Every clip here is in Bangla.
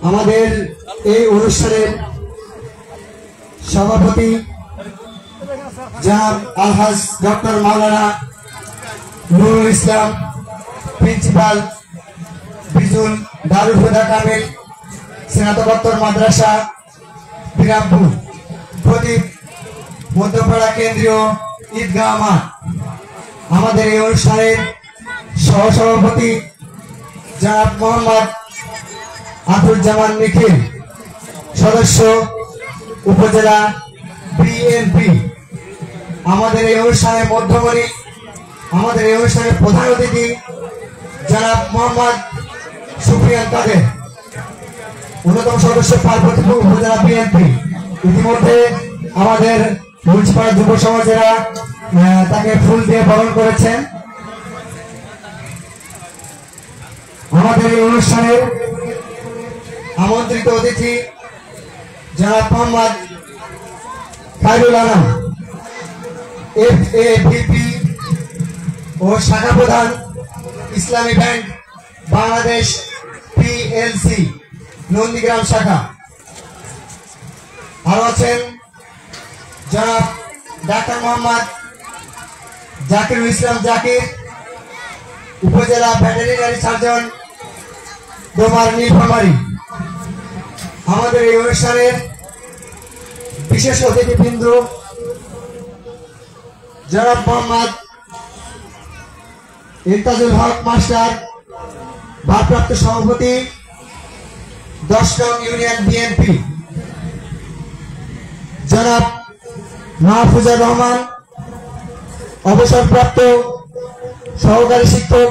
আমাদের এই অনুষ্ঠানের সভাপতি জনাব আলহাজ ডক্টর মাওলানা নুরুল ইসলাম, প্রিন্সিপাল বিজুল দারুল হুদা কামিল স্নাতকোত্তর মাদ্রাসা বিরামপুর, প্রদীপ মধ্যপাড়া কেন্দ্রীয় ঈদগাহ মাঠ। আমাদের এই অনুষ্ঠানের সহসভাপতি জনাব মোহাম্মদ আফরুজ্জামান নিখিল, সদস্য উপজেলা বিএনপি। আমাদের এই অনুষ্ঠানের মধ্যমণি, আমাদের এই অনুষ্ঠানের প্রধান অতিথি জনাব মোহাম্মদ সুফিয়ান কাদের, অন্যতম সদস্য পার্বতীপুর উপজেলা বিএনপি। ইতিমধ্যে আমাদের মুন্সিপাল যুব সমাজেরা তাকে ফুল দিয়ে বরণ করেছেন। আমাদের এই অনুষ্ঠানের আমন্ত্রিত অতিথি জনাব মোহাম্মদ খায়রুল আলম, FAVP ও শাখা প্রধান, ইসলামী ব্যাংক বাংলাদেশ PLC নন্দীগ্রাম শাখা। আরো আছেন জনাব ডাক্তার মোহাম্মদ জাকিরুল ইসলাম জাকির, উপজেলা ভেটেরিনারি সার্জন ডোমার নীলফামারী। আমাদের এই অনুষ্ঠানের বিশেষ অতিথিবৃন্দ জনাব মোহাম্মদ ইমতাজুল হক মাস্টার, ভারপ্রাপ্ত সভাপতি 10 নং ইউনিয়ন বিএনপি। জনাব মাহফুজুর রহমান, অবসরপ্রাপ্ত সহকারী শিক্ষক,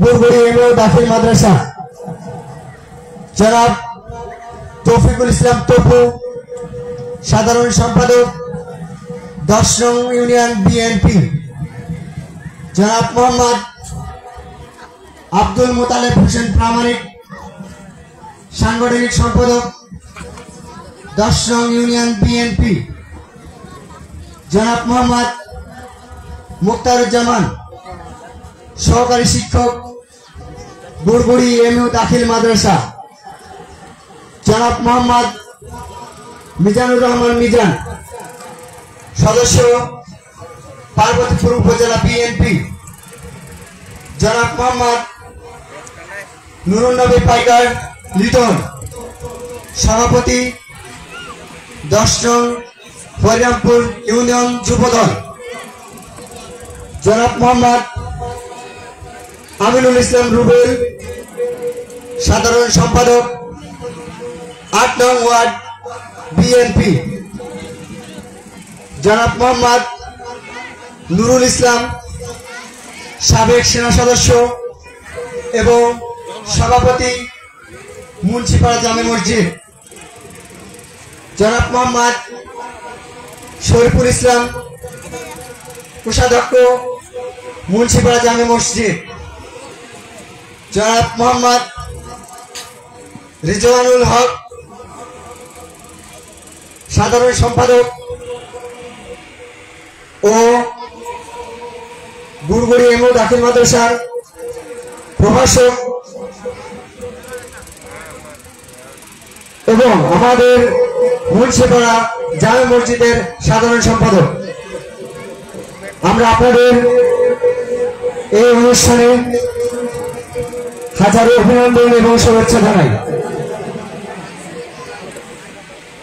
বুরবুড়ি এমএ দাখিল মাদ্রাসা। জনাব তৌফিকুল ইসলাম তপু, সাধারণ সম্পাদক 10 নং ইউনিয়ন বিএনপি। জনাব মোহাম্মদ আব্দুল মোতালেব হোসেন প্রামাণিক, সাংগঠনিক সম্পাদক 10 নং ইউনিয়ন বিএনপি। জনাব মোহাম্মদ মুক্তারুজ্জামান, সহকারী শিক্ষক, বুরবুড়ি এমএ দাখিল মাদ্রাসা। জনাব মোহাম্মদ মিজানুর রহমান মিজান, সদস্য পার্বতীপুর উপজেলা বিএনপি। জনাব মোহাম্মদ নুরুন নবী পাইকার লিটন, সভাপতি 10 নং হরিরামপুর ইউনিয়ন যুবদল। জনাব মোহাম্মদ আমিনুল ইসলাম রুবেল, সাধারণ সম্পাদক 8 নং ওয়ার্ড বিএনপি। জনাব মোহাম্মদ নুরুল ইসলাম, সাবেক সেনা সদস্য এবং সভাপতি মুন্সিপাড়া জামে মসজিদ। জনাব মোহাম্মদ শরীফুল ইসলাম, কোষাধ্যক্ষ মুন্সিপাড়া জামে মসজিদ। জনাব মোহাম্মদ রিজওয়ানুল হক, সাধারণ সম্পাদক ও বুরবুড়ি এমএ দাখিল মাদ্রাসার প্রভাষক এবং আমাদের মুন্সিপাড়া জামে মসজিদের সাধারণ সম্পাদক। আমরা আপনাদের এই অনুষ্ঠানে হাজারো অভিনন্দন এবং শুভেচ্ছা জানাই।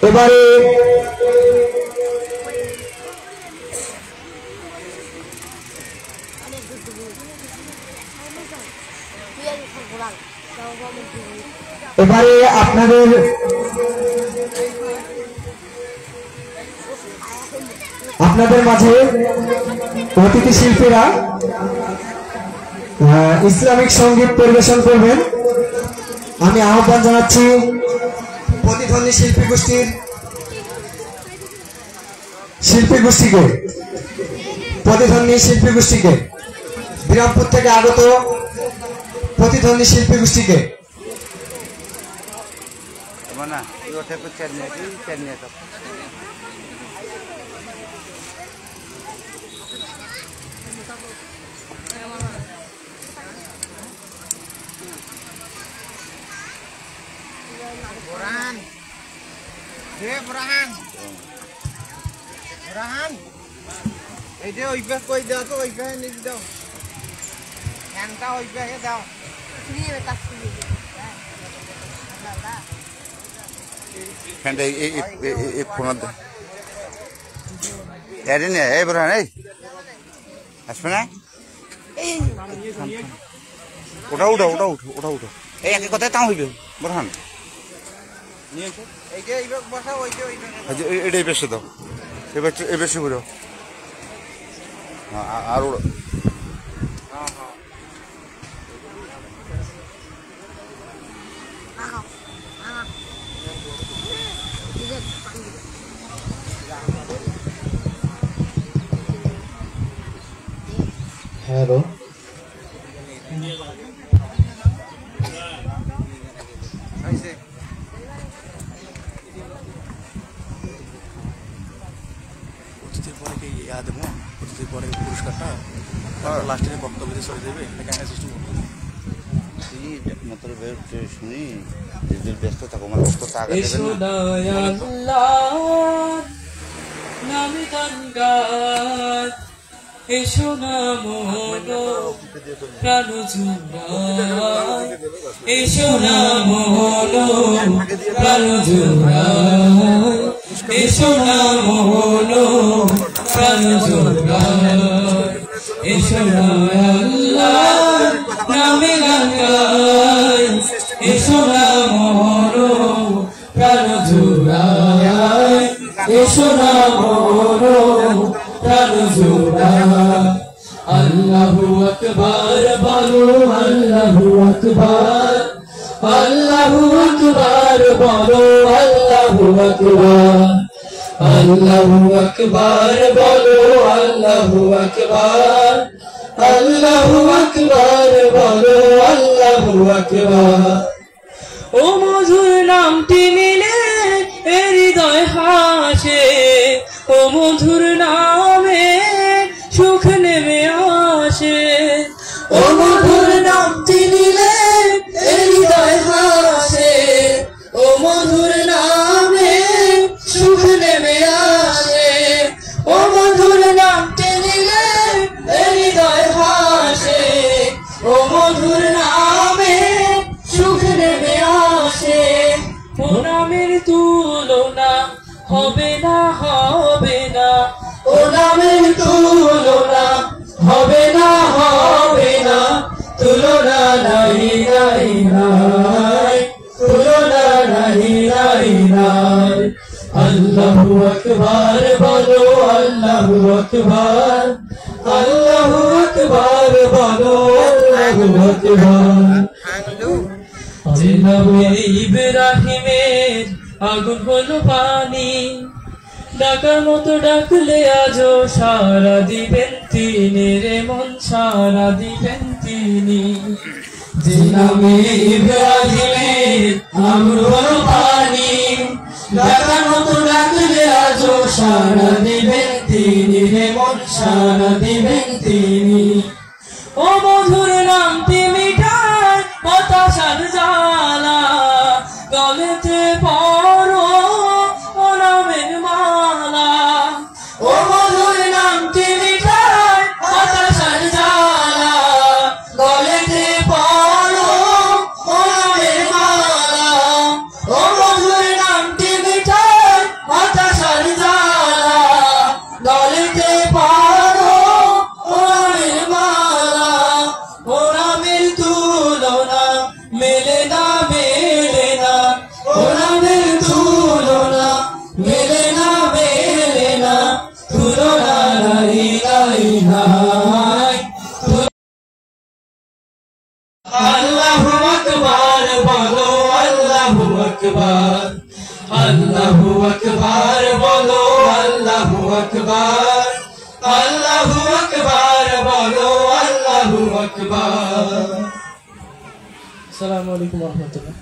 এবারে আপনাদের মাঝে অতিথি শিল্পীরা ইসলামিক সঙ্গীত পরিবেশন করবেন। আমি আহ্বান জানাচ্ছি প্রতিধ্বনি শিল্পী গোষ্ঠীকে, বিরামপুর থেকে আগত প্রতিধ্বনি শিল্পী গোষ্ঠীকে। Burahan. Dia burahan. Burahan. Dia oibah koi dah tu oibah ni dah. Yang tahu oibah ya dah. Ini betas ini. ফ্যানটা এই ফোন এরে নে এই বড় এই আসবে না ওটা উঠো ওটা উঠো ওটা উঠো এই একে কথায় তাও হইবে বড়হান নিয়ে এসো এই যে এইবার বসা ওই যে এটাই বেশি দাও এবার এই বেশি করে আর ওটা হ্যাঁ হ্যাঁ Hello. ऐसे অতিথির পরে কি ইয়া দেবো অতিথির পরে পুরস্কারটা লাস্টে বক্তব্য দিয়ে সরে দেবে এটা কেন সিস্টেম করবো मतलब শুনি দিদির ব্যস্ত থাকো মানে ব্যস্ততা আগে দেবেন না নামে গান গায় এসো না মনো প্রাণ জুড়ায় এসো না মনো প্রাণ জুড়ায় এসো না মনো প্রাণ জুড়ায় এসো না আল্লাহ নামে গান গায় এসো না মনো প্রাণ জুড়ায় এসো না মনো প্রাণ জুড়ায় আল্লাহু আকবার বলো আল্লাহু আকবার আল্লাহু আকবার বলো আল্লাহু আকবার আল্লাহু আকবার বলো আল্লাহু আকবার আল্লাহু আকবার বলো আল্লাহু আকবার ও মধুর নামটি নিলে হৃদয় হাসে ও মধুর নামে সুখ নেমে আসে ও মধুর নামটি নিলে হৃদয় হাসে ও মধুর নামে সুখ নেমে আসে ও মধুর নামটি নিলে হৃদয় হাসে ও মধুর নামে সুখ নেমে আসে ও নামের তুলনা হবে না হবে না ও নামের তুলনা হবে না হবে না তুলনা নাই নাই নাই তুলনা নাই নাই নাই আল্লাহু আকবার বলো আল্লাহু আকবার আল্লাহু আকবার বলো আল্লাহু আকবার নবী ইব্রাহিমের আগুন হলো পানি ডাকার মতো ডাকলে আজও সারা দিবেন তিনি রে মন সারা দিবেন তিনি যে নামে ইব্রাহিমের আগুন হলো পানি ডাকার মতো ডাকলে আজও সারা দিবেন তিনি রে মন সারা দিবেন তিনি ও মধুর নামটি মিঠাই হতাশার জ্বালা গলেতে পড়ো ও নামের মালা ও মধুর নামটি মিঠাই হতাশার জ্বালা গলেতে পড়ো ও নামের মালা ও মধুর নামটি মিঠাই হতাশার জ্বালা গলেতে পড়ো ও নামের মালা ও নামের তুলনা মেলে না মেলে না ও নামের তুলনা মেলে না মেলে না তুলনা নাই নাই নাই আল্লাহু আকবার বলো আল্লাহু আকবার আল্লাহু আকবার বলো আল্লাহু আকবার আল্লাহু আকবার বলো আল্লাহু আকবার আসসালামু আলাইকুম ওয়া রাহমাতুল্লাহ।